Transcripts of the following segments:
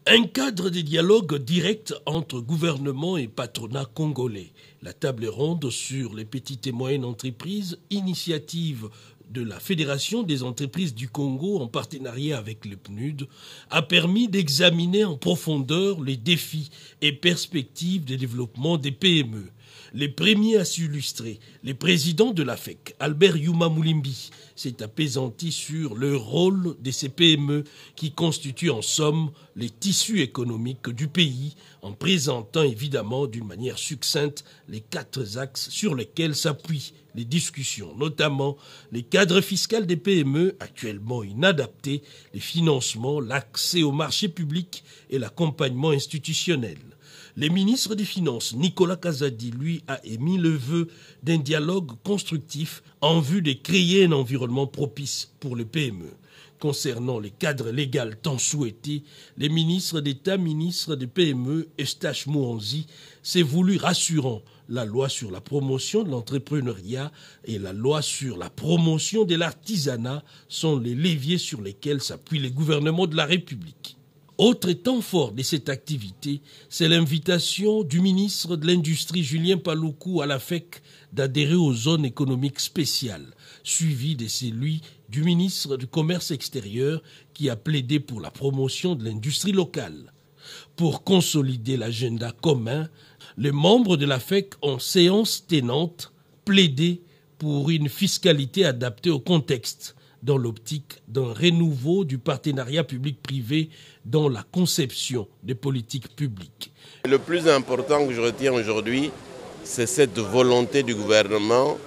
Un cadre de dialogue direct entre gouvernement et patronat congolais. La table ronde sur les petites et moyennes entreprises, initiative de la Fédération des entreprises du Congo en partenariat avec le PNUD, a permis d'examiner en profondeur les défis et perspectives de développement des PME. Les premiers à s'illustrer, les présidents de la FEC, Albert Yuma Moulimbi, s'est apaisanti sur le rôle de ces PME qui constituent en somme les tissus économiques du pays, en présentant évidemment d'une manière succincte les 4 axes sur lesquels s'appuient les discussions, notamment les cadres fiscaux des PME actuellement inadaptés, les financements, l'accès au marché public et l'accompagnement institutionnel. Le ministre des Finances, Nicolas Kazadi, lui, a émis le vœu d'un dialogue constructif en vue de créer un environnement propice pour les PME. Concernant les cadres légaux tant souhaités, le ministre d'État, ministre des PME, Eustache Mouanzi, s'est voulu rassurant. La loi sur la promotion de l'entrepreneuriat et la loi sur la promotion de l'artisanat sont les leviers sur lesquels s'appuie le gouvernement de la République. Autre temps fort de cette activité, c'est l'invitation du ministre de l'Industrie Julien Paluku à la FEC d'adhérer aux zones économiques spéciales, suivi de celui du ministre du Commerce extérieur qui a plaidé pour la promotion de l'industrie locale. Pour consolider l'agenda commun, les membres de la FEC en séance tenante plaidé pour une fiscalité adaptée au contexte, dans l'optique d'un renouveau du partenariat public-privé dans la conception des politiques publiques. Le plus important que je retiens aujourd'hui, c'est cette volonté du gouvernement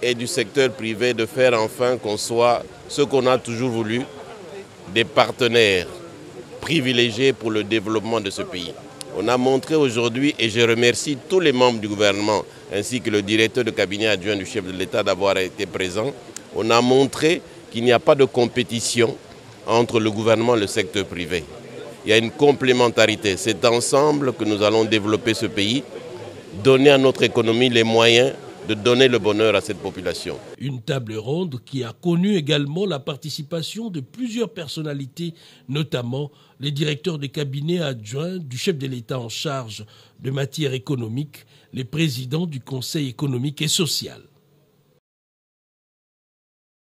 et du secteur privé de faire enfin qu'on soit ce qu'on a toujours voulu, des partenaires privilégiés pour le développement de ce pays. On a montré aujourd'hui, et je remercie tous les membres du gouvernement ainsi que le directeur de cabinet adjoint du chef de l'État d'avoir été présent, on a montré qu'il n'y a pas de compétition entre le gouvernement et le secteur privé. Il y a une complémentarité. C'est ensemble que nous allons développer ce pays, donner à notre économie les moyens de donner le bonheur à cette population. Une table ronde qui a connu également la participation de plusieurs personnalités, notamment les directeurs de cabinet adjoints du chef de l'État en charge de matières économiques, les présidents du Conseil économique et social.